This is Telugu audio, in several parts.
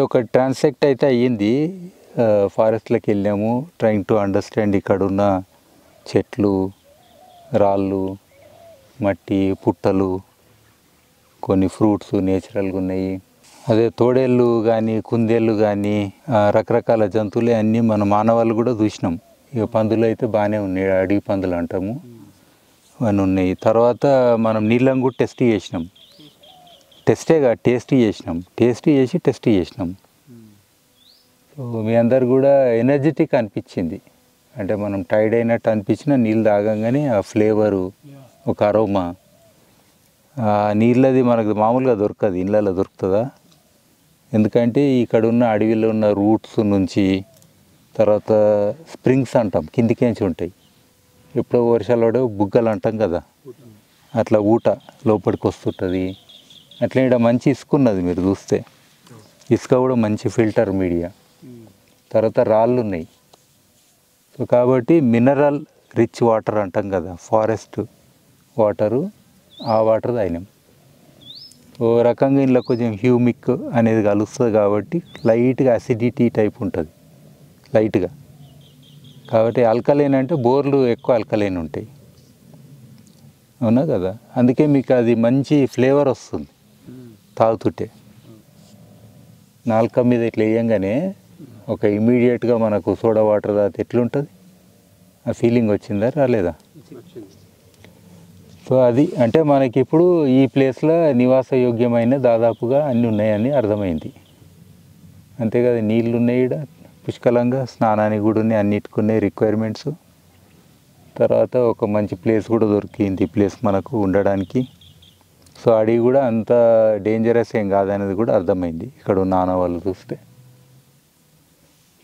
ఒక ట్రాన్సాక్ట్ అయితే అయ్యింది. ఫారెస్ట్లోకి వెళ్ళాము, ట్రైంగ్ టు అండర్స్టాండ్ ఇక్కడున్న చెట్లు, రాళ్ళు, మట్టి, పుట్టలు, కొన్ని ఫ్రూట్స్ నేచురల్గా ఉన్నాయి. అదే తోడేళ్ళు కానీ, కుందేళ్ళు కానీ, రకరకాల జంతువులే అన్నీ మన మానవాళ్ళు కూడా చూసినాం. ఇక పందులు అయితే బాగానే ఉన్నాయి, అడవి పందులు అంటాము, అవన్నీ ఉన్నాయి. తర్వాత మనం నీళ్ళని కూడా టెస్ట్ చేసినాం. టేస్ట్ చేసినాం. సో మీ అందరు కూడా ఎనర్జెటిక్ అనిపించింది. అంటే మనం టైర్డ్ అయినట్టు అనిపించిన నీళ్ళు తాగంగానే ఆ ఫ్లేవరు, ఒక అరోమా, నీళ్ళది మనకు మామూలుగా దొరకదు, ఇళ్ళలో దొరుకుతుందా? ఎందుకంటే ఇక్కడ ఉన్న అడవిలో ఉన్న రూట్స్ నుంచి, తర్వాత స్ప్రింగ్స్ అంటాం, కిందికేంచి ఉంటాయి. ఎప్పుడో వర్షాలు పడే బుగ్గలు అంటాం కదా, అట్లా ఊట లోపలికి వస్తుంటుంది. అట్లా ఇక్కడ మంచి ఇసుక ఉన్నది, మీరు చూస్తే ఇసుక కూడా మంచి ఫిల్టర్ మీడియా. తర్వాత రాళ్ళు ఉన్నాయి. సో కాబట్టి మినరల్ రిచ్ వాటర్ అంటాం కదా, ఫారెస్ట్ వాటరు, ఆ వాటర్ తాగినాం. ఓ రకంగా ఇందులో కొంచెం హ్యూమిక్ అనేది కలుస్తుంది కాబట్టి లైట్గా అసిడిటీ టైప్ ఉంటుంది, లైట్గా. కాబట్టి ఆల్కలైన్ అంటే బోర్లు ఎక్కువ ఆల్కలైన్ ఉంటాయి, అవునా కదా? అందుకే మీకు అది మంచి ఫ్లేవర్ వస్తుంది తాగుతుంటే. నాలుక మీద ఇట్లా వేయంగానే ఒక ఇమీడియట్గా మనకు సోడా వాటర్ తాగితే ఎట్లుంటుంది, ఆ ఫీలింగ్ వచ్చిందా రాలేదా? సో అది అంటే మనకి ఇప్పుడు ఈ ప్లేస్లో నివాస యోగ్యమైన దాదాపుగా అన్నీ ఉన్నాయని అర్థమైంది. అంతే కదా, నీళ్ళు ఉన్నాయి ఇక్కడ పుష్కలంగా, స్నానానికి కూడా ఉన్నాయి, అన్నిటికి ఉన్నాయి రిక్వైర్మెంట్స్. తర్వాత ఒక మంచి ప్లేస్ కూడా దొరికింది ఈ ప్లేస్ మనకు ఉండడానికి. సో అడవి కూడా అంత డేంజరస్ ఏం కాదనేది కూడా అర్థమైంది ఇక్కడ ఉన్న ఆనవాళ్ళు చూస్తే.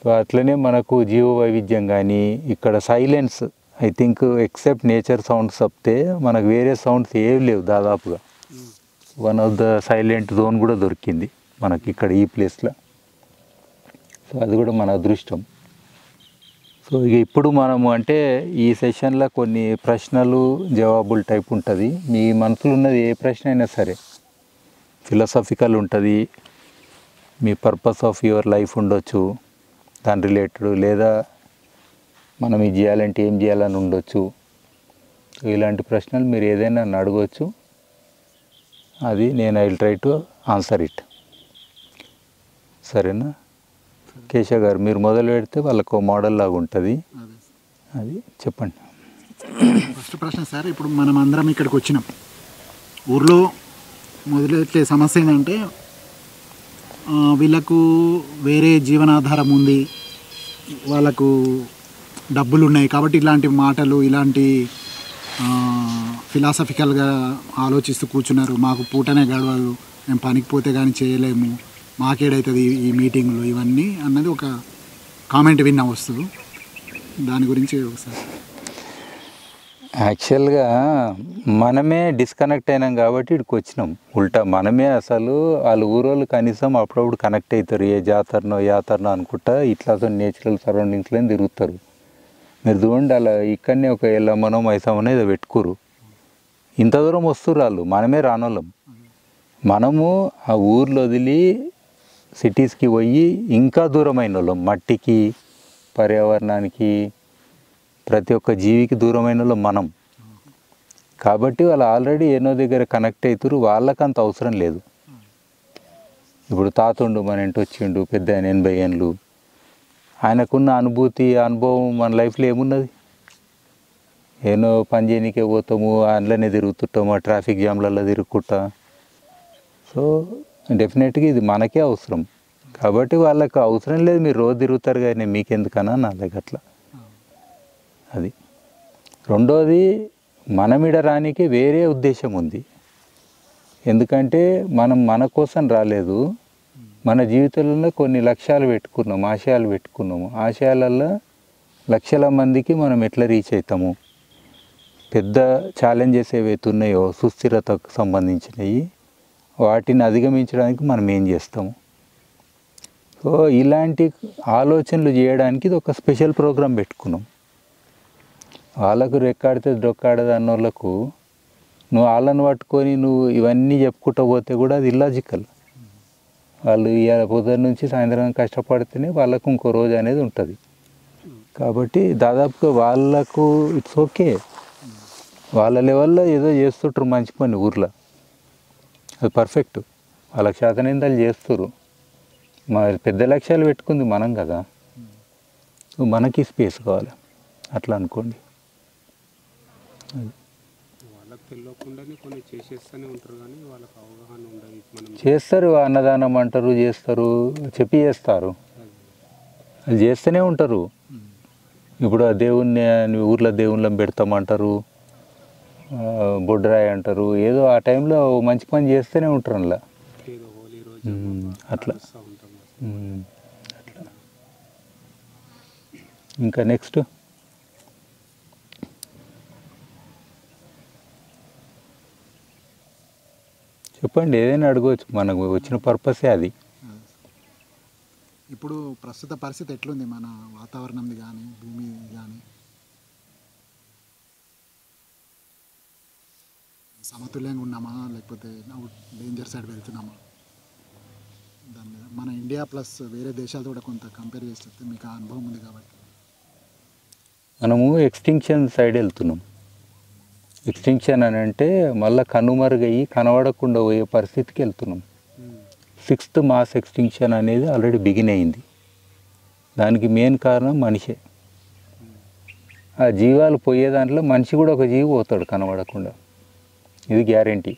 సో అట్లనే మనకు జీవ వైవిధ్యం కానీ, ఇక్కడ silence, I think except nature sounds తప్పితే మనకు వేరే సౌండ్స్ ఏవి లేవు దాదాపుగా. One of the silent zone కూడా దొరికింది మనకి ఇక్కడ ఈ ప్లేస్లో. సో అది కూడా మన అదృష్టం. సో ఇక ఇప్పుడు మనము అంటే ఈ సెషన్లో కొన్ని ప్రశ్నలు జవాబులు టైప్ ఉంటుంది. మీ మనసులో ఉన్నది ఏ ప్రశ్న అయినా సరే, ఫిలాసఫికల్ ఉంటుంది, మీ పర్పస్ ఆఫ్ యువర్ లైఫ్ ఉండొచ్చు దాని రిలేటెడ్, లేదా మనం ఇది చేయాలంటే ఏం చేయాలని ఉండొచ్చు. ఇలాంటి ప్రశ్నలు మీరు ఏదైనా నన్ను అడగవచ్చు, అది నేను I will try to answer it. సరేనా కేశవ్ గారు, మీరు మొదలు పెడితే వాళ్ళకు మోడల్ లాగా ఉంటుంది, అది చెప్పండి. ఫస్ట్ ప్రశ్న సార్, ఇప్పుడు మనం అందరం ఇక్కడికి వచ్చినాం, ఊర్లో మొదలెట్టే సమస్య ఏంటంటే వీళ్ళకు వేరే జీవనాధారం ఉంది, వాళ్ళకు డబ్బులు ఉన్నాయి కాబట్టి ఇలాంటి మాటలు, ఇలాంటి ఫిలాసఫికల్గా ఆలోచిస్తూ కూర్చున్నారు. మాకు పూటనే గడవదు, మేము పనికి పోతే కానీ చేయలేము, మాకేడవుతుంది ఈ మీటింగ్లు ఇవన్నీ అన్నది ఒక కామెంట్ విన్నా వస్తుంది. దాని గురించి ఒకసారి. యాక్చువల్గా మనమే డిస్కనెక్ట్ అయినాం కాబట్టి ఇక్కడికి వచ్చినాం. ఉల్టా మనమే అసలు వాళ్ళ ఊరోళ్ళు కనీసం అప్పుడప్పుడు కనెక్ట్ అవుతారు, ఏ జాతరనో యాతరనో అనుకుంటా ఇట్లా నేచురల్ సరౌండింగ్స్లో తిరుగుతారు. మీరు చూడండి, అలా ఇక్కడనే ఒక ఎల్లమ్మనో మైసమ్మనో ఏదో పెట్టుకోరు, ఇంత దూరం వస్తున్నారు వాళ్ళు, మనమే రానోళ్ళం. మనము ఆ ఊర్లో వదిలి సిటీస్కి పోయి ఇంకా దూరమైన వాళ్ళం, మట్టికి, పర్యావరణానికి, ప్రతి ఒక్క జీవికి దూరమైన వాళ్ళం మనం. కాబట్టి వాళ్ళు ఆల్రెడీ ఎన్నో దగ్గర కనెక్ట్ అవుతారు, వాళ్ళకి అంత అవసరం లేదు. ఇప్పుడు తాతుండు మన ఇంటి వచ్చిండు, పెద్ద ఆయన 80 ఏళ్ళు, ఆయనకున్న అనుభూతి, అనుభవం మన లైఫ్లో ఏమున్నది? ఏనో పని చేయనికే పోతాము, అందులోనే తిరుగుతుంటాము, ట్రాఫిక్ జామ్లలో తిరుగుకుంటా. సో డెఫినెట్గా ఇది మనకే అవసరం. కాబట్టి వాళ్ళకి అవసరం లేదు, మీరు రోజు తిరుగుతారు కానీ మీకెందుకన్నా నా దగ్గర అట్లా. అది రెండోది, మనమిడ రానికి వేరే ఉద్దేశం ఉంది. ఎందుకంటే మనం మన కోసం రాలేదు, మన జీవితంలో కొన్ని లక్ష్యాలు పెట్టుకున్నాం, ఆశయాలు పెట్టుకున్నాము. ఆశయాలలో లక్షల మందికి మనం ఎట్లా రీచ్ అవుతాము, పెద్ద ఛాలెంజెస్ ఏవైతే ఉన్నాయో సుస్థిరతకు సంబంధించినవి, వాటిని అధిగమించడానికి మనం ఏం చేస్తాము. సో ఇలాంటి ఆలోచనలు చేయడానికి ఇది ఒక స్పెషల్ ప్రోగ్రాం పెట్టుకున్నాం. వాళ్ళకు రెక్కాడితే డొక్కాడదు అన్నోళ్ళకు నువ్వు వాళ్ళని పట్టుకొని నువ్వు ఇవన్నీ చెప్పుకుంటూ పోతే కూడా అది ఇల్లాజికల్. వాళ్ళు ఇవాళ పొద్దున్న నుంచి సాయంత్రం కష్టపడితేనే వాళ్ళకు ఇంకో రోజు అనేది ఉంటుంది. కాబట్టి దాదాపుగా వాళ్ళకు ఇట్స్ ఓకే, వాళ్ళ లెవెల్లో ఏదో చేస్తుంటారు మంచి పని ఊర్లో, అది పర్ఫెక్ట్, వాళ్ళకి శాతనిందాలు చేస్తారు. మా పెద్ద లక్ష్యాలు పెట్టుకుంది మనం కదా, సో మనకి స్పేస్ కావాలి అట్లా అనుకోండి. వాళ్ళకి తెలియకుండానే కొన్ని చేసేస్తూనే ఉంటారు, కానీ వాళ్ళకి అవగాహన ఉండదు. మనం చేస్తారు, అన్నదానం అంటారు, చేస్తారు, చెప్పి చేస్తారు, అది చేస్తూనే ఉంటారు. ఇప్పుడు ఆ దేవుణ్ణి ఊర్లో దేవుళ్ళని పెడతామంటారు, బొడ్రాయి అంటారు, ఏదో ఆ టైంలో మంచి పని చేస్తూనే ఉంటారు అలా. ఏదో హోలీ రోజు అట్లా వస్తూ ఉంటాం. అట్లా. ఇంకా నెక్స్ట్ చెప్పండి, ఏదైనా అడగవచ్చు, మనకు వచ్చిన పర్పసే అది. ఇప్పుడు ప్రస్తుత పరిస్థితి ఎట్లుంది మన వాతావరణంది కానీ భూమి కానీ? సమతుల్యంగా ఉన్నామా లేకపోతే డేంజర్ సైడ్ వెళ్తున్నామా? దాని మీద మన ఇండియా ప్లస్ వేరే దేశాలతో కూడా కొంత కంపేర్ చేస్తే మీకు ఆ అనుభవం ఉంది కాబట్టి. మనము ఎక్స్టింక్షన్ సైడ్ వెళ్తున్నాం. ఎక్స్టింక్షన్ అని అంటే మళ్ళీ కనుమరుగయ్యి కనబడకుండా పోయే పరిస్థితికి వెళ్తున్నాం. 6th మాస్ ఎక్స్టింక్షన్ అనేది ఆల్రెడీ బిగిన్ అయింది. దానికి మెయిన్ కారణం మనిషే. ఆ జీవాలు పోయే దాంట్లో మనిషి కూడా ఒక జీవి పోతాడు కనబడకుండా, ఇది గ్యారంటీ.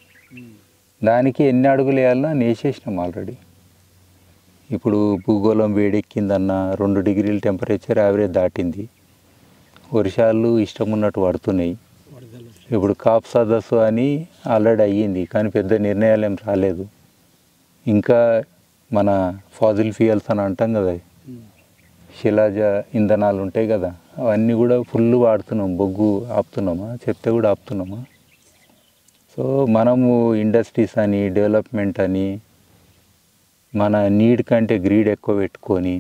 దానికి ఎన్ని అడుగులు వేయాలన్నా నేసేసినాం ఆల్రెడీ. ఇప్పుడు భూగోళం వేడెక్కిందన్న 2 డిగ్రీల టెంపరేచర్ యావరేజ్ దాటింది, వర్షాలు ఇష్టం ఉన్నట్టు పడుతున్నాయి. ఇప్పుడు కాప్ సదస్సు అని ఆల్రెడీ అయ్యింది, కానీ పెద్ద నిర్ణయాలు ఏం రాలేదు ఇంకా. మన ఫాజిల్ ఫ్యూయల్స్ అని అంటాం కదా, శిలాజ ఇంధనాలు ఉంటాయి కదా, అవన్నీ కూడా ఫుల్ వాడుతున్నాం. బొగ్గు ఆపుతున్నామా, చెప్తే కూడా ఆపుతున్నామా? సో మనము ఇండస్ట్రీస్ అని, డెవలప్మెంట్ అని, మన నీడ్ కంటే గ్రీడ్ ఎక్కువ పెట్టుకొని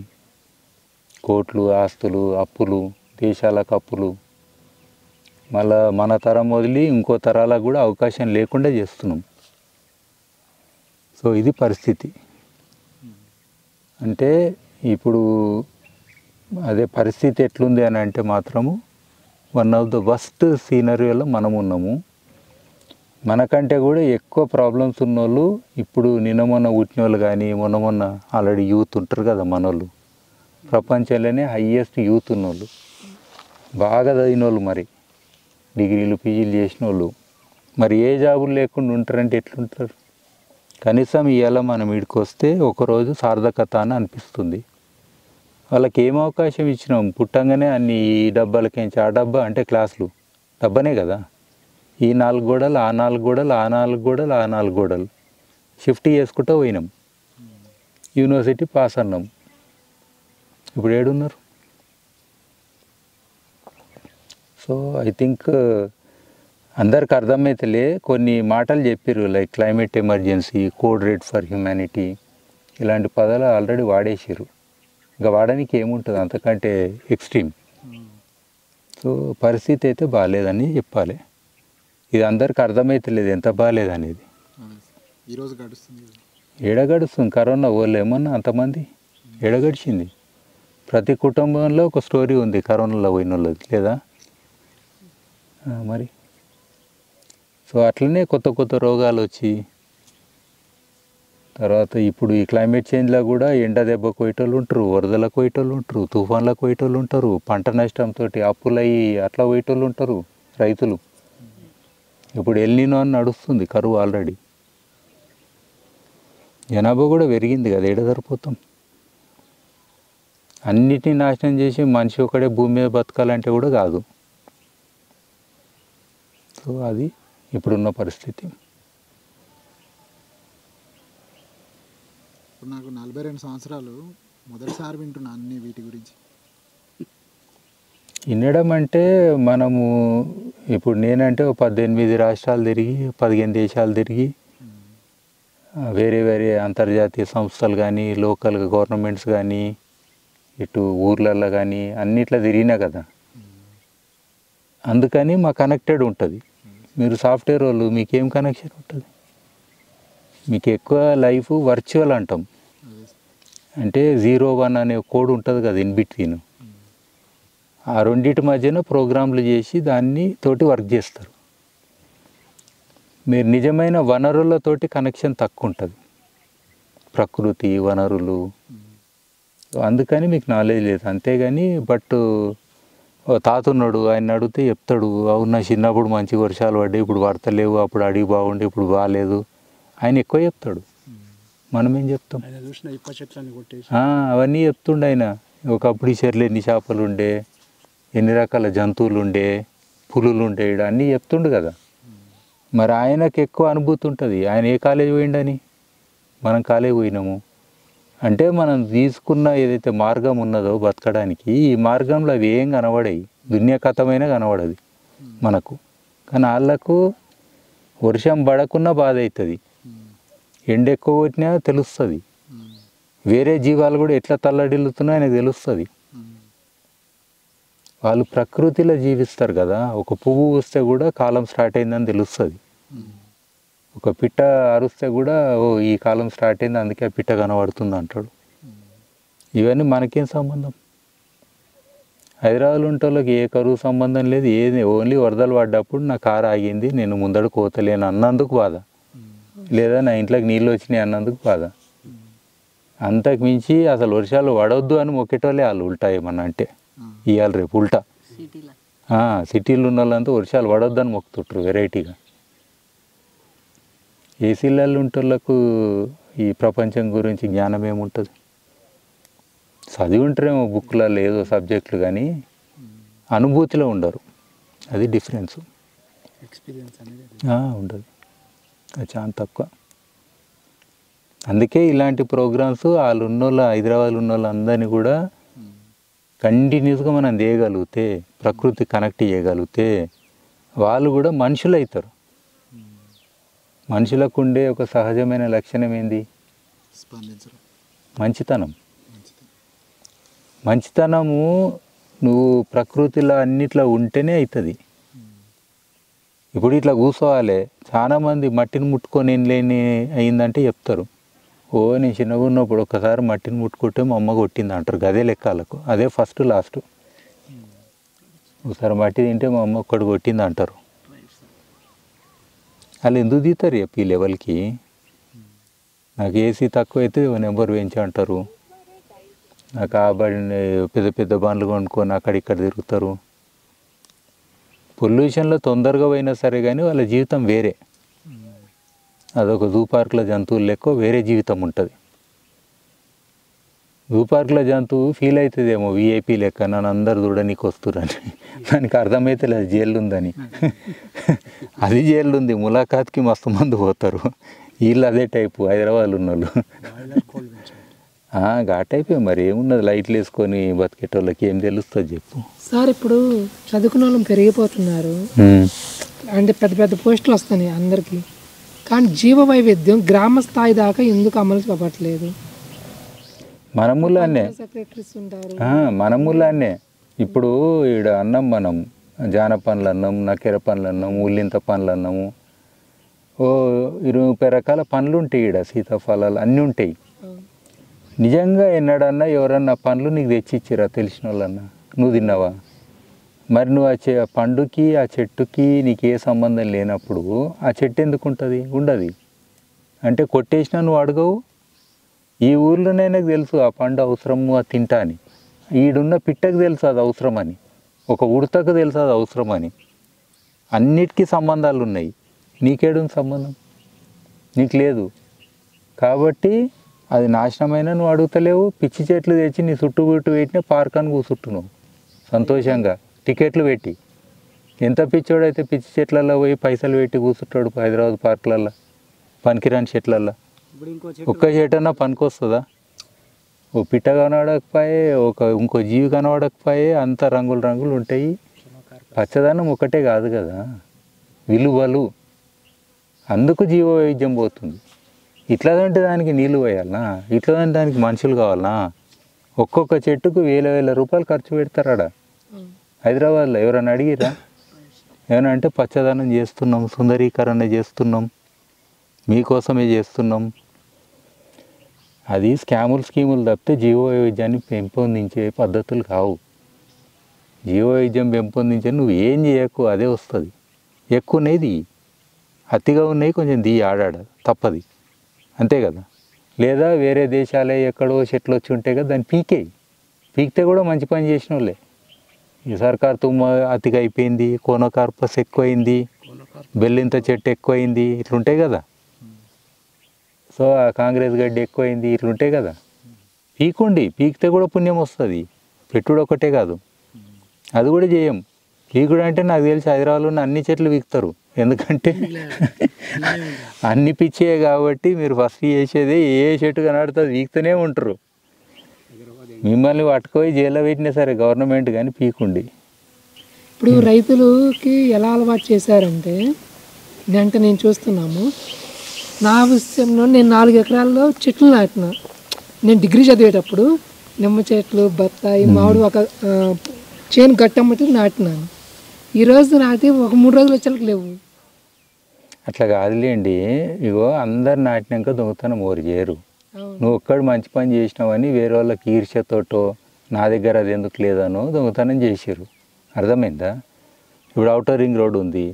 కోట్లు ఆస్తులు, అప్పులు, దేశాలకు అప్పులు, మళ్ళా మన తరం వదిలి ఇంకో తరాలకు కూడా అవకాశం లేకుండా చేస్తున్నాం. సో ఇది పరిస్థితి. అంటే ఇప్పుడు అదే పరిస్థితి ఎట్లుంది అని అంటే మాత్రము వన్ ఆఫ్ ద వర్స్ట్ సీనరీలో మనం ఉన్నాము. మనకంటే కూడా ఎక్కువ ప్రాబ్లమ్స్ ఉన్నోళ్ళు ఇప్పుడు మొన్న పుట్టిన వాళ్ళు కానీ మొన్న ఆల్రెడీ యూత్ ఉంటారు కదా మనోళ్ళు, ప్రపంచంలోనే హయ్యెస్ట్ యూత్ ఉన్నోళ్ళు, బాగా చదివిన వాళ్ళు, మరి డిగ్రీలు పీజీలు చేసిన వాళ్ళు, మరి ఏ జాబులు లేకుండా ఉంటారంటే ఎట్లుంటారు? కనీసం ఇవాళ మనం వీడికి వస్తే ఒకరోజు సార్థకత అని అనిపిస్తుంది. వాళ్ళకి ఏం అవకాశం ఇచ్చినాం? పుట్టంగానే అన్ని ఈ డబ్బాలకించి ఆ డబ్బా అంటే క్లాసులు డబ్బానే కదా, ఈ 4 గోడలు, ఆ 4 గోడలు, ఆ 4 గోడలు, ఆ 4 గోడలు షిఫ్ట్ చేసుకుంటూ పోయినాం. యూనివర్సిటీ పాస్ అన్నాం, ఇప్పుడు ఏడున్నారు? సో ఐ థింక్ అందరికి అర్థమైతలే కొన్ని మాటలు చెప్పారు, like climate emergency, code red for humanity, ఇలాంటి పదాలు ఆల్రెడీ వాడేసారు. ఇంకా వాడడానికి ఏముంటుంది అంతకంటే ఎక్స్ట్రీమ్. సో పరిస్థితి అయితే బాగాలేదని చెప్పాలి. ఇది అందరికి అర్థమైతలేదు ఎంత బాగాలేదనేది. ఈరోజు గడుస్తుంది, ఏడగడుస్తుంది కరోనా. వాళ్ళు ఏమన్నా అంతమంది ఏడగడిచింది? ప్రతి కుటుంబంలో ఒక స్టోరీ ఉంది కరోనాలో పోయిన వాళ్ళది, లేదా? మరి సో అట్లనే కొత్త కొత్త రోగాలు వచ్చి తర్వాత ఇప్పుడు ఈ క్లైమేట్ చేంజ్లో కూడా ఎండ దెబ్బకు పోయేటోళ్ళు ఉంటారు, వరదలకు పోయేటోళ్ళు ఉంటారు, తుఫాన్లకు పోయేటోళ్ళు ఉంటారు, పంట నష్టంతో అప్పులయ్యి అట్లా పోయేటోళ్ళు ఉంటారు రైతులు. ఇప్పుడు ఎల్నినో అని నడుస్తుంది కరువు ఆల్రెడీ. జనాభా కూడా పెరిగింది కదా, ఏడ సరిపోతాం? అన్నిటినీ నాశనం చేసి మనిషి ఒకడే భూమి మీద బతకాలంటే కూడా కాదు. సో అది ఇప్పుడున్న పరిస్థితి. ఇప్పుడు నాకు 42 సంవత్సరాలు, మొదటిసారి వింటున్నా అన్ని వీటి గురించి. వినడం అంటే మనము ఇప్పుడు నేనంటే 18 రాష్ట్రాలు తిరిగి 15 దేశాలు తిరిగి వేరే వేరే అంతర్జాతీయ సంస్థలు కానీ లోకల్ గవర్నమెంట్స్ కానీ ఇటు ఊర్లలో కానీ అన్నిట్లో తిరిగినా కదా, అందుకని మా కనెక్టెడ్ ఉంటుంది. మీరు సాఫ్ట్వేర్ వాళ్ళు మీకేం కనెక్షన్ ఉంటుంది? మీకు ఎక్కువ లైఫ్ వర్చువల్ అంటాం, అంటే 01 అనే కోడ్ ఉంటుంది కదా ఇన్ బిట్వీన్. ఆ రెండింటి మధ్యన ప్రోగ్రాంలు చేసి దాన్ని తోటి వర్క్ చేస్తారు. మీరు నిజమైన వనరులతోటి కనెక్షన్ తక్కువ ఉంటుంది, ప్రకృతి వనరులు. అందుకని మీకు నాలెడ్జ్ లేదు అంతేగాని. బట్ తాత ఉన్నాడు, ఆయన అడిగితే చెప్తాడు, అవునా చిన్నప్పుడు మంచి వర్షాలు పడ్డాయి, ఇప్పుడు పడతలేవు, అప్పుడు అడిగి బాగుండే, ఇప్పుడు బాగాలేదు, ఆయన ఎక్కువ చెప్తాడు. మనం ఏం చెప్తాం? అవన్నీ చెప్తుండే ఆయన. ఒకప్పుడు ఈ చెర్లు ఎన్ని చేపలు ఉండే, ఎన్ని రకాల జంతువులు ఉండే, పులులు ఉండే, అన్నీ చెప్తుండు కదా. మరి ఆయనకు ఎక్కువ అనుభూతి ఉంటుంది. ఆయన ఏ కాలేజీ పోయిండని, మనం కాలేజీ పోయినాము అంటే మనం తీసుకున్న ఏదైతే మార్గం ఉన్నదో బతకడానికి, ఈ మార్గంలో అవి ఏం కనబడాయి, దున్యకథమైన కనబడదు మనకు. కానీ వాళ్ళకు వర్షం పడకున్నా బాధ అవుతుంది, ఎండ ఎక్కువ కొట్టినా తెలుస్తుంది, వేరే జీవాలు కూడా ఎట్లా తల్లడిల్లుతున్నాయో ఆయనకు తెలుస్తుంది. వాళ్ళు ప్రకృతిలో జీవిస్తారు కదా. ఒక పువ్వు వస్తే కూడా కాలం స్టార్ట్ అయిందని తెలుస్తుంది. ఒక పిట్ట అరుస్తే కూడా ఓ ఈ కాలం స్టార్ట్ అయింది అందుకే ఆ పిట్ట కనబడుతుంది అంటాడు. ఇవన్నీ మనకేం సంబంధం? హైదరాబాద్లో ఉంటే వాళ్ళకి ఏ కరువు సంబంధం లేదు, ఏది. ఓన్లీ వరదలు పడ్డప్పుడు నా కారు ఆగింది, నేను ముందడు కోతలేను అన్నందుకు బాధ, లేదా నా ఇంట్లోకి నీళ్ళు వచ్చినాయి అన్నందుకు బాధ. అంతకు మించి అసలు వర్షాలు పడవద్దు అని మొక్కేటోళ్ళే వాళ్ళు. ఉల్టా ఏమన్నా అంటే ఇవాళ రేపు ఉల్టా సిటీలో ఉన్న వాళ్ళంతా వర్షాలు పడవద్దని మొక్కుతుంటారు వెరైటీగా. ఏసీలలో ఉంటోళ్ళకు ఈ ప్రపంచం గురించి జ్ఞానం ఏముంటుంది? చదివి ఉంటారేమో బుక్లలో ఏదో సబ్జెక్టులు, కానీ అనుభూతిలో ఉండరు. అది డిఫరెన్స్. ఎక్స్పీరియన్స్ అనేది ఉండదు, అది చాలా తక్కువ. అందుకే ఇలాంటి ప్రోగ్రామ్స్ వాళ్ళు ఉన్నోళ్ళు, హైదరాబాద్లో ఉన్న వాళ్ళు అందరినీ కూడా కంటిన్యూస్గా మనం చేయగలిగితే, ప్రకృతి కనెక్ట్ చేయగలిగితే వాళ్ళు కూడా మనుషులు అవుతారు. మనుషులకు ఉండే ఒక సహజమైన లక్షణం ఏంది? స్పందించడం, మంచితనం. మంచితనము నువ్వు ప్రకృతిలో అన్నిట్లో ఉంటేనే అవుతుంది. ఇప్పుడు ఇట్లా కూర్చోవాలి, చాలామంది మట్టిని ముట్టుకొని ఏం లేని అయిందంటే చెప్తారు, ఓ నేను చిన్నగా ఉన్నప్పుడు ఒక్కసారి మట్టిని ముట్టుకుంటే మా అమ్మ కొట్టింది అంటారు. గదే లెక్కలకు, అదే ఫస్ట్ లాస్ట్. ఒకసారి మట్టి తింటే మా అమ్మ ఒక్కడు కొట్టింది అంటారు. వాళ్ళు ఎందుకు తీస్తారు చెప్పి ఈ లెవెల్కి? నాకు ఏసీ తక్కువ అయితే నెంబర్ పెంచి అంటారు, నాకు ఆ బండి పెద్ద పెద్ద బండ్లు కొనుక్కొని అక్కడిక్కడ తిరుగుతారు. పొల్యూషన్లో తొందరగా పోయినా సరే కానీ వాళ్ళ జీవితం వేరే. అదొక జూ పార్క్లో జంతువులు లెక్క వేరే జీవితం ఉంటుంది. జూ పార్క్లో జంతువు ఫీల్ అవుతుందేమో విఐపీ లెక్క, నన్ను అందరు చూడనీకి వస్తురని. దానికి అర్థమైతే లేదు జైలు ఉందని. అది జైలు ఉంది, ములాఖాత్కి మస్తు మంది పోతారు. వీళ్ళు అదే టైపు హైదరాబాద్లో ఉన్న వాళ్ళు. గా టైపే. మరి ఏమున్నది, లైట్లు వేసుకొని బతికేటోళ్ళకి ఏం తెలుస్తుంది చెప్పు. సార్ ఇప్పుడు చదువుకున్న వాళ్ళం పెరిగిపోతున్నారు, అంటే పెద్ద పెద్ద పోస్టులు వస్తున్నాయి అందరికీ, కానీ జీవ వైవిధ్యం గ్రామ స్థాయి దాకా ఎందుకు అమలు కావట్లేదు? మనములానే సెక్రటరీస్ ఉంటారు, మనములానే. ఇప్పుడు ఈడ అన్నం మనం జాన పండ్లు అన్నాం, నక్కెర పండ్లు అన్నాం, ఉల్లింత పండ్లు అన్నాము, ఓ 20-30 రకాల పండ్లు ఉంటాయి ఈడ, సీతాఫలాలు అన్నీ ఉంటాయి. నిజంగా ఎన్నడన్నా ఎవరన్నా పండ్లు నీకు తెచ్చిచ్చిరా తెలిసిన వాళ్ళన్నా? నువ్వు తిన్నావా? మరి నువ్వు ఆ పండుకి ఆ చెట్టుకి నీకు ఏ సంబంధం లేనప్పుడు ఆ చెట్టు ఎందుకు ఉంటుంది? ఉండదు. అంటే కొట్టేసినా నువ్వు అడగవు. ఈ ఊర్లోనే నాకు తెలుసు ఆ పండు అవసరము, అది తింటా అని. ఈడున్న పిట్టకు తెలుసు అది అవసరమని, ఒక ఉడతకు తెలుసు అది అవసరమని. అన్నిటికీ సంబంధాలు ఉన్నాయి. నీకేడుంది సంబంధం? నీకు లేదు. కాబట్టి అది నాశనమైన నువ్వు అడుగుతలేవు. పిచ్చి చెట్లు తెచ్చి నీ చుట్టూ పెట్టిన పార్క్ అని కూర్చుంటున్నావు సంతోషంగా టికెట్లు పెట్టి. ఎంత పిచ్చోడైతే పిచ్చి చెట్లలో పోయి పైసలు పెట్టి కూర్చుంటాడు హైదరాబాద్ పార్కులలో, పనికిరాని చెట్లల్లో. ఒక్క చెట్టన్నా పనికొస్తుందా? ఓ పిట్ట కనబడకపోయే, ఇంకో జీవి కనబడకపోయే, అంత రంగులు రంగులు ఉంటాయి. పచ్చదనం ఒకటే కాదు కదా, విలువలు. అందుకు జీవ వైవిధ్యం పోతుంది. ఇట్లాదంటే దానికి నీళ్ళు పోయాలనా? ఇట్లాదంటే దానికి మనుషులు కావాలనా? ఒక్కొక్క చెట్టుకు 1000 రూపాయలు ఖర్చు పెడతారాడ హైదరాబాద్లో. ఎవరైనా అడిగిరా? ఏమైనా అంటే పచ్చదనం చేస్తున్నాం, సుందరీకరణ చేస్తున్నాం, మీకోసమే చేస్తున్నాం. అది స్కీములు తప్పితే జీవ వైవిధ్యాన్ని పెంపొందించే పద్ధతులు కావు. జీవ వైవిధ్యం పెంపొందించే నువ్వు ఏం చేయకు అదే వస్తుంది. ఎక్కువ ఉన్నది అతిగా ఉన్నాయి కొంచెం ఆడాడ తప్పది, అంతే కదా. లేదా వేరే దేశాలే ఎక్కడో చెట్లు వచ్చి ఉంటాయి కదా, దాన్ని పీకితే కూడా మంచి పని చేసిన వాళ్ళే. ఈ సర్కారు తుమ్మ అతిగా అయిపోయింది, కోనోకార్పస్ ఎక్కువైంది, బెల్లింత చెట్టు ఎక్కువైంది, ఇట్లుంటాయి కదా. సో ఆ కాంగ్రెస్ గడ్డి ఎక్కువైంది, ఇట్లుంటాయి కదా. పీకితే కూడా పుణ్యం వస్తుంది. పెట్టుడు ఒకటే కాదు, అది కూడా చేయం. పీకుడు అంటే నాకు తెలిసి హైదరాబాద్లో ఉన్న అన్ని చెట్లు పీకుతారు, ఎందుకంటే అన్ని పిచ్చే కాబట్టి. మీరు ఫస్ట్ చేసేది ఏ చెట్టు కనబడుతుంది పీకుతూనే ఉంటారు. మిమ్మల్ని పట్టుకొని జైల్లో పెట్టినా సరే గవర్నమెంట్ కానీ పీకుండి. ఇప్పుడు రైతులకి ఎలా అలవాటు చేశారంటే, అంటే నేను చూస్తున్నాము, నా విషయంలో నేను 4 ఎకరాల్లో చెట్లు నాటిన. నేను డిగ్రీ చదివేటప్పుడు నిమ్మ చెట్లు, బత్తాయి, మామిడి ఒక చేను గట్టమ్మటి నాటినాను. ఈరోజు నాటి ఒక 3 రోజులు వచ్చేలకు లేవు. అట్లా కాదులేండి. ఇగో అందరు నాటినాక దొంగతనం ఓరు చేయరు. నువ్వు ఒక్కడు మంచి పని చేసినావని వేరే వాళ్ళకి ఈర్ష్యతోటో నా దగ్గర అది ఎందుకు లేదనో దొంగతనం చేసారు. అర్థమైందా? ఇప్పుడు ఔటర్ రింగ్ రోడ్ ఉంది,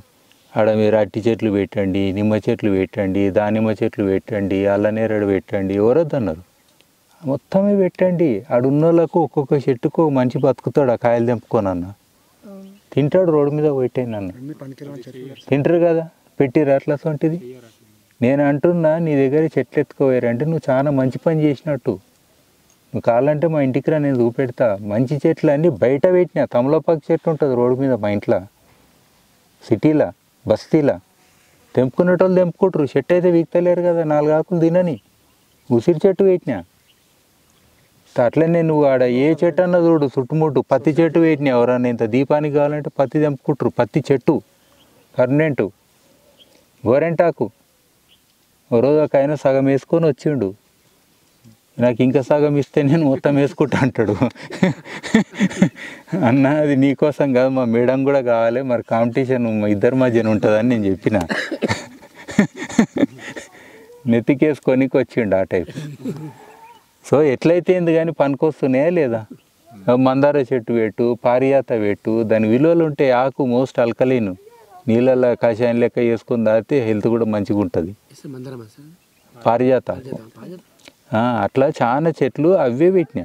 ఆడ మీరు అట్టి చెట్లు పెట్టండి, నిమ్మ చెట్లు పెట్టండి, దానిమ్మ చెట్లు పెట్టండి, అల్లనేరేడు పెట్టండి, ఎవరొద్దన్నారు. మొత్తమే పెట్టండి. ఆడున్న వాళ్ళకు ఒక్కొక్క చెట్టుకు మంచి బతుకుతాడు. ఆ కాయలు తెంపుకోనన్న తింటాడు, రోడ్డు మీద పెట్టాను తింటారు కదా. పెట్టిరు అట్లా సొంటిది. నేను అంటున్నా, నీ దగ్గర చెట్లు ఎత్తుకోవేరంటే నువ్వు చాలా మంచి పని చేసినట్టు. నువ్వు కావాలంటే మా ఇంటికి రా, నేను చూపెడతా. మంచి చెట్లు అన్నీ బయట పెట్టినా. తమలపాకు చెట్టు ఉంటుంది రోడ్డు మీద మా ఇంట్లో, సిటీలో బస్తీలా. తెంపుకునేటోళ్ళు తెంపుకుంటారు, చెట్టు అయితే వీక్తలేరు కదా. 4 ఆకులు తినని ఉసిరి చెట్టు పెట్టినా. అట్లనే నువ్వు ఆడ ఏ చెట్టు అన్నా చూడు, చుట్టుముట్టు పత్తి చెట్టు పెట్టినా. ఎవరన్నా ఇంత దీపానికి కావాలంటే పత్తి తెంపుకుంటారు. పత్తి చెట్టు పర్మనెంటు. గోరెంటాకు ఓ రోజు ఒక ఆయన సగం వేసుకొని వచ్చిండు, నాకు ఇంకా సగం ఇస్తే నేను మొత్తం వేసుకుంటా అంటాడు. అన్న అది నీకోసం కాదు, మా మేడం కూడా కావాలి, మరి కాంపిటీషన్ మా ఇద్దరి మధ్యన ఉంటుందని నేను చెప్పిన. నెత్తికేసుకొనికి వచ్చిండు ఆ టైప్. సో ఎట్లయితే ఏంది కానీ పనికొస్తున్నాయా లేదా? మందార చెట్టు పెట్టు, పారియాత పెట్టు, దాని విలువలు ఉంటాయి. ఆకు మోస్ట్ అల్కలీన్, నీళ్ళల్లో కషాయం లెక్క వేసుకొని తాగితే హెల్త్ కూడా మంచిగా ఉంటుంది. పారిజాత అట్లా చాలా చెట్లు అవే పెట్టినా.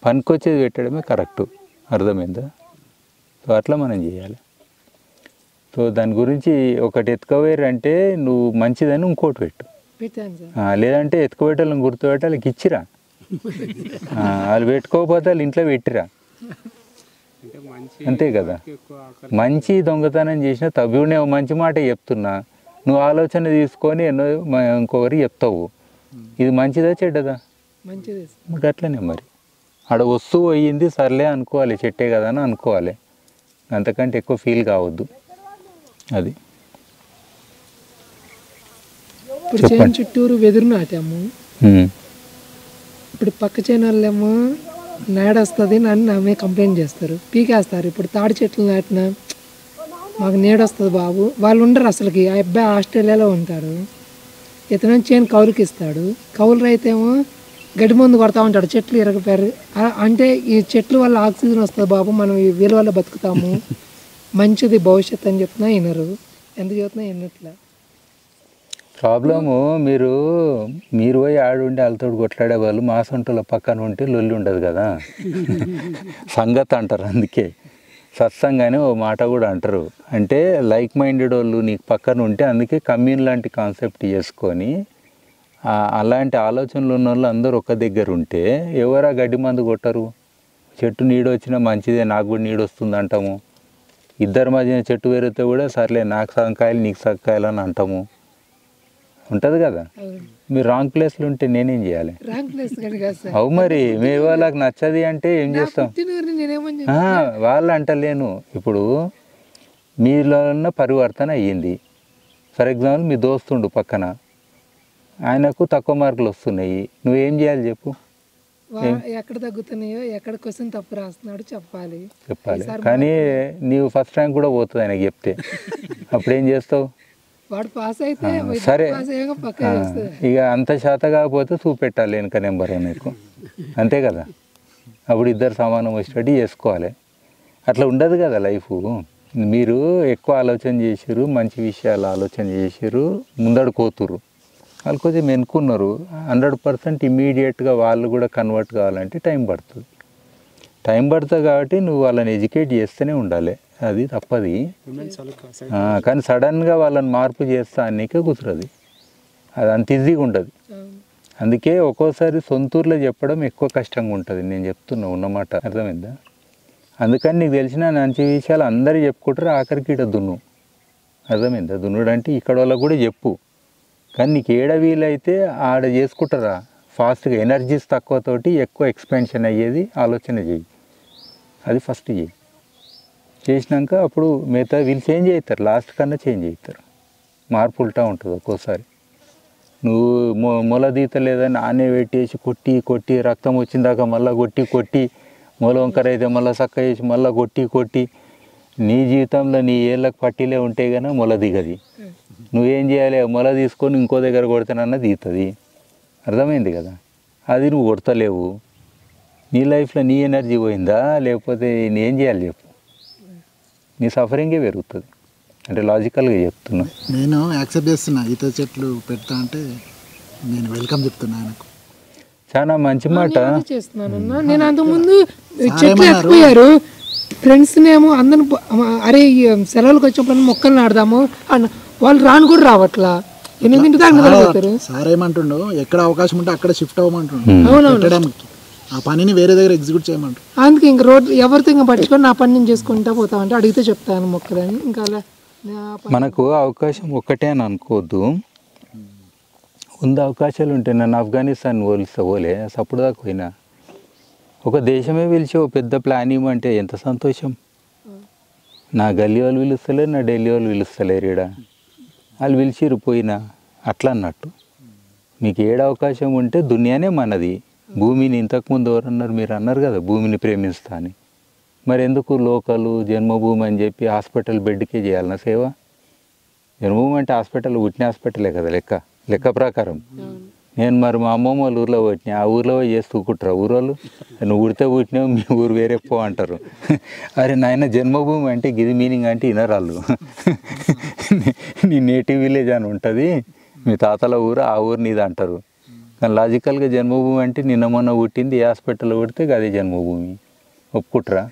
పనికొచ్చేది పెట్టడమే కరెక్టు. అర్థమైందా? సో అట్లా మనం చేయాలి. సో దాని గురించి ఒకటి ఎత్తుకోవేరంటే నువ్వు మంచిదని ఇంకోటి పెట్టు. లేదంటే ఎత్తుకోబెట్టాలని గుర్తుపెట్టాలకి ఇచ్చిరా. వాళ్ళు పెట్టుకోకపోతే వాళ్ళు ఇంట్లో పెట్టిరా, అంతే కదా. మంచి దొంగతనం చేసిన తవ్వునే మంచి మాట చెప్తున్నా, నువ్వు ఆలోచన తీసుకొని ఎన్నో ఇంకొకరికి చెప్తావు. ఇది మంచిదా చెడ్డదా? మంచిది. అట్లనే మరి ఆడ వస్తువు అయ్యింది సర్లే అనుకోవాలి, చెట్టే కదా అని అనుకోవాలి. అంతకంటే ఎక్కువ ఫీల్ కావద్దు. అది ఇప్పుడు చేను చుట్టూరు వెదురు నాటాము. ఇప్పుడు పక్క చేను వాళ్ళేమో నేడొస్తుంది నన్ను నా మీద కంప్లైంట్ చేస్తారు, పీకేస్తారు. ఇప్పుడు తాడి చెట్లు నాటినా మాకు నీడొస్తుంది బాబు, వాళ్ళు ఉండరు అసలుకి. ఆ అబ్బాయి ఆస్ట్రేలియాలో ఉంటారు, ఇతను చేను కౌలుకి ఇస్తాడు. కౌలు రైతేమో గడ్డి మందు కొడతా ఉంటాడు, చెట్లు ఇరగపారు. అంటే ఈ చెట్లు వల్ల ఆక్సిజన్ వస్తుంది బాబు, మనం ఈ వీళ్ళ వల్ల బతుకుతాము, మంచిది భవిష్యత్తు అని చెప్తున్నా వినరు. ఎందుకు చెప్తున్నా వినట్లే. ప్రాబ్లము మీరు పోయి ఆడుండి వాళ్ళతో కొట్లాడే వాళ్ళు మా సొంటల పక్కన ఉంటే లొల్లి ఉండదు కదా. సంగతి అంటారు. అందుకే సత్సంగానే ఓ మాట కూడా అంటారు, అంటే లైక్ మైండెడ్ వాళ్ళు నీకు పక్కన ఉంటే, అందుకే కమ్యూన్ లాంటి కాన్సెప్ట్ చేసుకొని అలాంటి ఆలోచనలు ఉన్న వాళ్ళు అందరూ ఒక దగ్గర ఉంటే ఎవరా గడ్డి మందు కొట్టరు. చెట్టు నీడొచ్చినా మంచిదే, నాకు కూడా నీడొస్తుంది అంటాము. ఇద్దరి మధ్యన చెట్టు వేరితే కూడా సర్లే నాకు సగం కాయలు నీకు సగం కాయలు అని అంటాము. ఉంటుంది కదా. మీరు రాంగ్ ప్లేస్లో ఉంటే నేనేం చేయాలి? అవు మరి మీ వాళ్ళకి నచ్చది అంటే ఏం చేస్తాం? వాళ్ళు అంటలేను. ఇప్పుడు మీలో ఉన్న పరివర్తన అయ్యింది. ఫర్ ఎగ్జాంపుల్ మీ దోస్తుండు పక్కన, ఆయనకు తక్కువ మార్కులు వస్తున్నాయి, నువ్వేం చేయాలి చెప్పు? ఎక్కడ తగ్గుతున్నాయో, ఎక్కడ క్వశ్చన్ తప్పు రాస్తున్నాడు చెప్పాలి. కానీ నీవు ఫస్ట్ ర్యాంక్ కూడా పోతుంది ఆయనకి చెప్తే, అప్పుడేం చేస్తావు? వాడు పాస్ అయితే సరే. పాస్ అయ్యాక పక్క చేస్తుంది. ఇక అంత శాత కాకపోతే చూపెట్టాలి వెనక నెంబర్ నీకు, అంతే కదా. అప్పుడు ఇద్దరు సమానం వచ్చేటట్టు చేసుకోవాలి. అట్లా ఉండదు కదా లైఫ్. మీరు ఎక్కువ ఆలోచన చేసిర్రు, మంచి విషయాలు ఆలోచన చేసిర్రు, ముందడు కోతురు. వాళ్ళు కొంచెం వెనుకున్నారు. 100% ఇమ్మీడియట్గా వాళ్ళు కూడా కన్వర్ట్ కావాలంటే టైం పడుతుంది కాబట్టి నువ్వు వాళ్ళని ఎడ్యుకేట్ చేస్తూనే ఉండాలి. అది తప్పది. కానీ సడన్గా వాళ్ళని మార్పు చేస్తా అన్నీకే కుదరదు. అది అంత ఈజీగా ఉండదు. అందుకే ఒక్కోసారి సొంతూరులో చెప్పడం ఎక్కువ కష్టంగా ఉంటుంది. నేను చెప్తున్నా ఉన్నమాట, అర్థమైందా? అందుకని నీకు తెలిసిన మంచి విషయాలు అందరూ చెప్పుకుంటారు, ఆఖరికి ఇట దున్ను. అర్థమైందా? దున్నుడు అంటే ఇక్కడ వాళ్ళకు కూడా చెప్పు. కానీ నీకు ఏడ వీలైతే ఆడ చేసుకుంటారా ఫాస్ట్గా. ఎనర్జీస్ తక్కువతోటి ఎక్కువ ఎక్స్పెన్షన్ అయ్యేది ఆలోచన చెయ్యి. అది ఫస్ట్ చెయ్యి. చేసినాక అప్పుడు మిగతా వీళ్ళు చేంజ్ అవుతారు, లాస్ట్ కన్నా చేంజ్ అవుతారు. మార్పు ఉల్టా ఉంటుంది ఒక్కోసారి. నువ్వు మొల దీత లేదని ఆనే పెట్టేసి కొట్టి రక్తం వచ్చిందాక మళ్ళీ కొట్టి మొల వంకర అయితే మళ్ళీ చక్క చేసి మళ్ళీ కొట్టి నీ జీవితంలో నీ ఏళ్ళకి పట్టిలే ఉంటే కన్నా మొల దిగది. నువ్వేం చేయాలి? మొల తీసుకొని ఇంకో దగ్గర కొడతానన్నా దిగుతుంది. అర్థమైంది కదా? అది నువ్వు కొడతలేవు. నీ లైఫ్లో నీ ఎనర్జీ పోయిందా, లేకపోతే నేనేం చేయాలి చెప్పు? నీ సఫరింగే పెరుగుతుంది. అంటే లాజికల్గా చెప్తున్నా. నేను యాక్సెప్ట్ చేస్తున్నా. ఈత చెట్లు పెడతా అంటే నేను వెల్కమ్ చెప్తున్నా ఆయనకు. చాలా మంచి మాట. చేస్తున్నానన్నా నేను అంతకుముందు చెట్లు ఎక్కిపోయారు ఫ్రెండ్స్ నేమో అందరిని అరే సెలవులకు వచ్చినప్పుడు మొక్కలు నాడదాము అన్న వాళ్ళు రాను కూడా రావట్లా. 8 దాకా సార్ ఏమంటుండో ఎక్కడ అవకాశం ఉంటే అక్కడ షిఫ్ట్ అవ్వమంటుండో పెట్టడానికి, ఆ పనిని వేరే దగ్గర ఎగ్జిక్యూట్ చేయమంటారు. అందుకే ఇంక రోడ్ ఎవరితో ఇంకా పట్టుకొని నా పని నేను చేసుకుంటా పోతామంటే అడిగితే చెప్తాను మొక్కలని. ఇంకా అలా మనకు అవకాశం ఒక్కటే అని అనుకోవద్దు. అవకాశాలు ఉంటాయి. నన్ను ఆఫ్ఘనిస్తాన్ పోలే సప్పుడు దాకా పోయినా. ఒక దేశమే పిలిచి ఓ పెద్ద ప్లాన్ ఇవ్వమంటే ఎంత సంతోషం. నా గల్లీ వాళ్ళు పిలుస్తలేరు, నా ఢిల్లీ వాళ్ళు పిలుస్తలేరు. ఈడ వాళ్ళు పిలిచిరు పోయినా. అట్లా అన్నట్టు మీకు ఏడ అవకాశం ఉంటే దునియానే మనది. భూమిని ఇంతకుముందు ఎవరన్నారు? మీరు అన్నారు కదా భూమిని ప్రేమిస్తా అని. మరి ఎందుకు లోకలు జన్మభూమి అని చెప్పి హాస్పిటల్ బెడ్కే చేయాలన్నా సేవ? జన్మభూమి అంటే హాస్పిటల్, పుట్టిన హాస్పిటలే కదా లెక్క ప్రకారం. నేను మరి మా అమ్మమ్మ వాళ్ళ ఊర్లో పుట్టినా, ఆ ఊర్లో పోయి చేసి తూకుంటారా ఊరోళ్ళు? నువ్వు ఉడితే పుట్టినావు, మీ ఊరు వేరే పో అంటారు. అరే నాయన జన్మభూమి అంటే గిది మీనింగ్ అంటే వినరాళ్ళు. నీ నేటివ్ విలేజ్ అని ఉంటుంది, మీ తాతల ఊరు, ఆ ఊరు నీది అంటారు. కానీ లాజికల్గా జన్మభూమి అంటే నిన్న మొన్న పుట్టింది, ఏ హాస్పిటల్లో పుడితే అదే జన్మభూమి. ఒప్పుకుంటారా?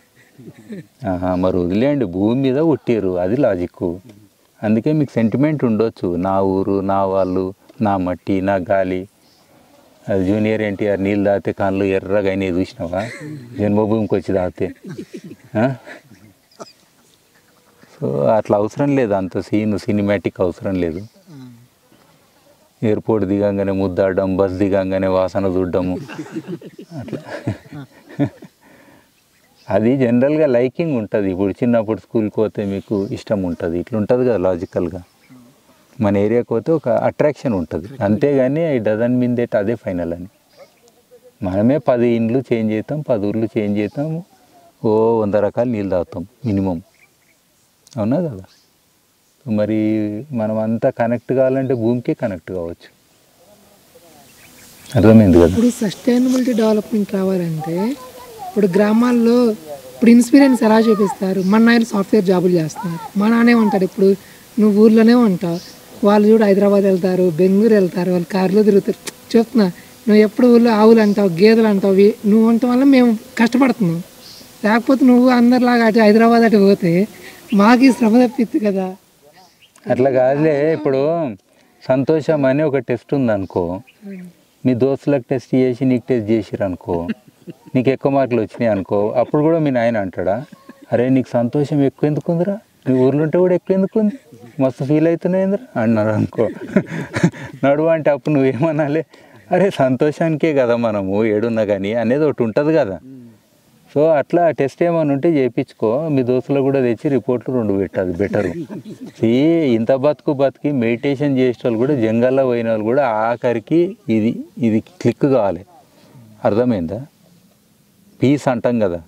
మరి వదిలేండి, భూమి మీద పుట్టారు, అది లాజిక్. అందుకే మీకు సెంటిమెంట్ ఉండొచ్చు. నా ఊరు, నా వాళ్ళు, నా మట్టి, నా గాలి. అది జూనియర్ ఎన్టీఆర్ నీళ్ళు తాగితే కాళ్ళు ఎర్రగా అయినాయి చూసినావా? జన్మభూమికి వచ్చి తాగితే. సో అట్లా అవసరం లేదు, అంత సినిమాటిక్ అవసరం లేదు. ఎయిర్పోర్ట్ దిగంగానే ముద్దాడడం, బస్ దిగంగానే వాసన చూడడము, అట్లా అది జనరల్గా లైకింగ్ ఉంటుంది. ఇప్పుడు చిన్నప్పుడు స్కూల్కి పోతే మీకు ఇష్టం ఉంటుంది, ఇట్లా ఉంటుంది కదా లాజికల్గా. మన ఏరియాకి పోతే ఒక అట్రాక్షన్ ఉంటుంది, అంతేగాని ఐ డజన్ మీన్ దట్ అదే ఫైనల్ అని. మనమే 10 ఇండ్లు చేంజ్ అవుతాం, 10 ఊర్లు చేంజ్ అవుతాం, 100 రకాల నీళ్ళు తాగుతాం మినిమం. అవునా కదా? మరి మనం అంతా కనెక్ట్ కావాలంటే భూమికే కనెక్ట్ కావచ్చు. అర్థమైంది కదా? ఇప్పుడు సస్టైనబిలిటీ డెవలప్మెంట్ రావాలంటే ఇప్పుడు గ్రామాల్లో ఇప్పుడు ఇన్స్పీరియన్స్ ఎలా చూపిస్తారు? మన నాయన సాఫ్ట్వేర్ జాబులు చేస్తున్నారు, మా నాన్నే ఉంటాడు. ఇప్పుడు నువ్వు ఊర్లోనే ఉంటావు, వాళ్ళు చూడు హైదరాబాద్ వెళ్తారు, బెంగళూరు వెళ్తారు, వాళ్ళు కార్లో తిరుగుతారు. చెప్తున్నా, నువ్వు ఎప్పుడు ఊళ్ళో ఆవులు అంటావు, గేదెలు అంటావు, నువ్వు ఉండటం వల్ల మేము కష్టపడుతున్నాం. లేకపోతే నువ్వు అందరిలాగా అటు హైదరాబాద్ అటు పోతే మాకు ఈ శ్రమ తప్పిద్ది కదా. అట్లా కాదులే. ఇప్పుడు సంతోషం అని ఒక టెస్ట్ ఉందనుకో, మీ దోస్తులకు టెస్ట్ చేసి నీకు టెస్ట్ చేసిరు అనుకో, నీకు ఎక్కువ మార్కులు వచ్చినాయి అనుకో, అప్పుడు కూడా మీ నాయన అంటాడా, అరే నీకు సంతోషం ఎక్కువ ఎందుకుందిరా, నీ ఊర్లో ఉంటే కూడా ఎక్కువ ఎందుకుంది, మస్తు ఫీల్ అవుతున్నాయిందిరా అన్నారు అనుకో. నడువు అంటే అప్పుడు నువ్వేమనాలి, అరే సంతోషానికే కదా మనము ఏడున్నా కానీ అనేది ఒకటి ఉంటుంది కదా. సో అట్లా టెస్ట్ ఏమైనా ఉంటే చేయించుకో, మీ దోస్తులు కూడా తెచ్చి రిపోర్ట్లు 2 పెట్టాలి, బెటరు. ఇంత బతికి మెడిటేషన్ చేసే వాళ్ళు కూడా, జంగల్లో పోయిన వాళ్ళు కూడా ఆఖరికి ఇది క్లిక్ కావాలి. అర్థమైందా? పీస్ అంటాం కదా,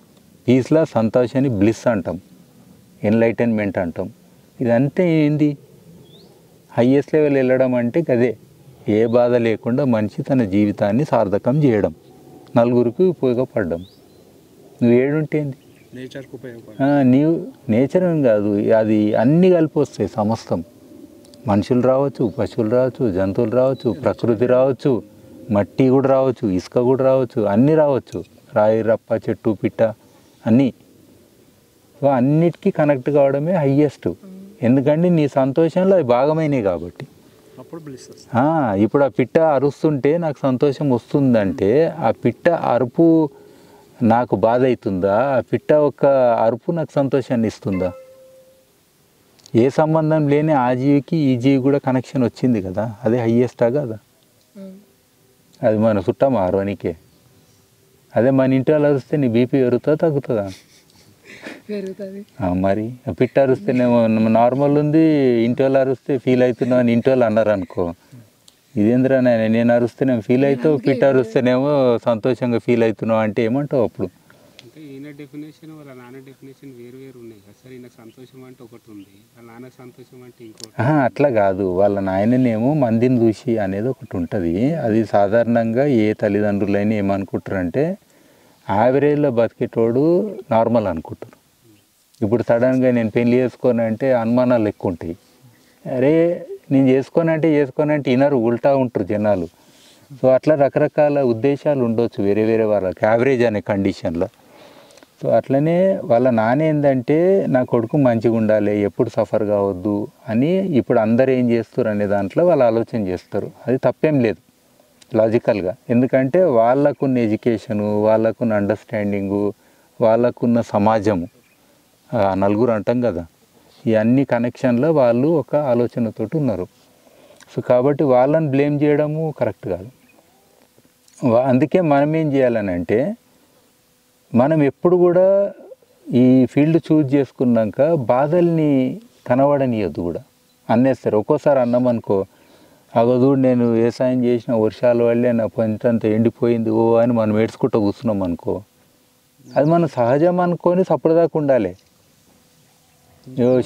పీస్లో సంతోషాన్ని బ్లిస్ అంటాం, ఎన్లైటన్మెంట్ అంటాం. ఇదంతా ఏంది? హయ్యెస్ట్ లెవెల్ వెళ్ళడం అంటే అదే, ఏ బాధ లేకుండా మనిషి తన జీవితాన్ని సార్థకం చేయడం, నలుగురికి ఉపయోగపడడం. నువ్వు ఏడుంటేంది నేచర్కి ఉపయోగపడ నీవు నేచర్ అని కాదు, అది అన్నీ కలిపి వస్తాయి సమస్తం. మనుషులు రావచ్చు, పశువులు రావచ్చు, జంతువులు రావచ్చు, ప్రకృతి రావచ్చు, మట్టి కూడా రావచ్చు, ఇసుక కూడా రావచ్చు, అన్నీ రావచ్చు, రాయి రప్ప చెట్టు పిట్ట అన్నీ. సో అన్నిటికీ కనెక్ట్ కావడమే హయ్యెస్ట్. ఎందుకంటే నీ సంతోషంలో అవి భాగమైనవి కాబట్టి. అప్పుడు బ్లిస్ వస్తుంది. ఇప్పుడు ఆ పిట్ట అరుస్తుంటే నాకు సంతోషం వస్తుందంటే ఆ పిట్ట అరుపు నాకు బాధ అవుతుందా? ఆ పిట్ట ఒక అరుపు నాకు సంతోషాన్ని ఇస్తుందా? ఏ సంబంధం లేని ఆ జీవికి ఈ జీవి కూడా కనెక్షన్ వచ్చింది కదా, అదే హయ్యెస్టా కదా. అది మన చుట్టమా అరవనికే? అదే మన ఇంటి వాళ్ళు అరిస్తే నీ బీపీ పెరుగుతుందా తగ్గుతుందా? పెరుగుతుంది. మరి పిట్ట అరుస్తేనేమో నార్మల్ ఉంది, ఇంటి వాళ్ళు అరిస్తే ఫీల్ అవుతున్నావు అని ఇంటి వాళ్ళు అన్నారు అనుకో, ఇదేంద్రా నేను అరుస్తేనేమో ఫీల్ అవుతావు, పిట్ట అరుస్తేనేమో సంతోషంగా ఫీల్ అవుతున్నావు అంటే ఏమంటావు అప్పుడు? అంటే ఈయన డెఫినేషన్ వాళ్ళ నాన్న డెఫినేషన్ వేరు వేరు ఉన్నాయి కదా సార్. ఈయన సంతోషం అంటే ఒకటి ఉంది, వాళ్ళ నాన్న సంతోషం అంటే ఇంకోటి. అట్లా కాదు, వాళ్ళ నాయననేమో మందిని చూసి అనేది ఒకటి ఉంటుంది. అది సాధారణంగా ఏ తల్లిదండ్రులైనా ఏమనుకుంటారంటే యావరేజ్లో బతికేటోడు నార్మల్ అనుకుంటారు. ఇప్పుడు సడన్గా నేను పెళ్లి చేసుకోనంటే అనుమానాలు ఎక్కువ ఉంటాయి. అరే నేను చేసుకోనంటే వినరు, ఉల్టా ఉంటారు జనాలు. సో అట్లా రకరకాల ఉద్దేశాలు ఉండొచ్చు వేరే వేరే వాళ్ళకి, యావరేజ్ అనే కండిషన్లో. సో అట్లనే వాళ్ళ నాన్న ఏంటంటే నా కొడుకు మంచిగా ఉండాలి, ఎప్పుడు సఫర్ కావద్దు అని ఇప్పుడు అందరు ఏం చేస్తారు అనే దాంట్లో వాళ్ళు ఆలోచన చేస్తారు. అది తప్పేం లేదు లాజికల్గా, ఎందుకంటే వాళ్ళకున్న ఎడ్యుకేషను, వాళ్ళకున్న అండర్స్టాండింగు, వాళ్ళకున్న సమాజము, నలుగురు అంటాం కదా, ఈ అన్ని కనెక్షన్లో వాళ్ళు ఒక ఆలోచనతో ఉన్నారు. సో కాబట్టి వాళ్ళని బ్లేమ్ చేయడము కరెక్ట్ కాదు. అందుకే మనం ఏం చేయాలని అంటే, మనం ఎప్పుడు కూడా ఈ ఫీల్డ్ చూజ్ చేసుకున్నాక బాధల్ని కనబడనియద్దు కూడా, అన్నేస్తారు. ఒక్కోసారి అన్నాం అనుకో, అగదుడు నేను వ్యవసాయం చేసిన వర్షాల వల్లే నా పంటంతా ఎండిపోయింది ఓ అని మనం ఏడ్చుకుంటూ కూర్చున్నాం అనుకో, అది మనం సహజం అనుకొని సపడదాకా ఉండాలి.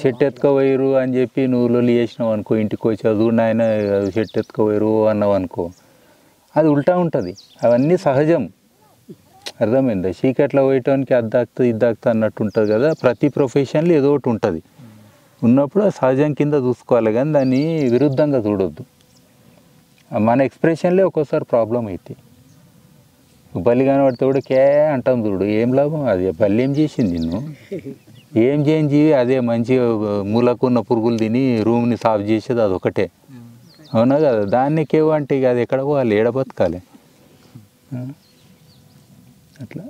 చెట్టు ఎత్తుకోపోయారు అని చెప్పి నువ్వు లొల్లి చేసినావు అనుకో, ఇంటికి వచ్చి చదువుడు ఆయన చెట్టు ఎత్తుకోపోయారు అన్నావు అనుకో, అది ఉల్టా ఉంటుంది. అవన్నీ సహజం, అర్థమైందా? చీకట్లో పోయటానికి అద్దాక్తా ఇద్దాక్తా అన్నట్టు ఉంటుంది కదా. ప్రతి ప్రొఫెషన్లో ఏదో ఒకటి ఉంటుంది. ఉన్నప్పుడు ఆ సహజం కింద చూసుకోవాలి, కానీ దాన్ని విరుద్ధంగా చూడొద్దు. మన ఎక్స్ప్రెషన్లే ఒక్కోసారి ప్రాబ్లం అవుతాయి. బల్లి కనబడితే కూడా కే అంటాం చూడు, ఏం లాభం? అది బల్లి ఏం చేసింది నిన్ను? ఏం చేయించి అదే మంచిగా మూలకున్న పురుగులు తిని రూమ్ని సాఫ్ చేసేది అదొకటే, అవునా కదా? దాన్ని కేవు అంటే ఇక అది ఎక్కడ పోవాలి, ఏడ బతకాలి? అట్లా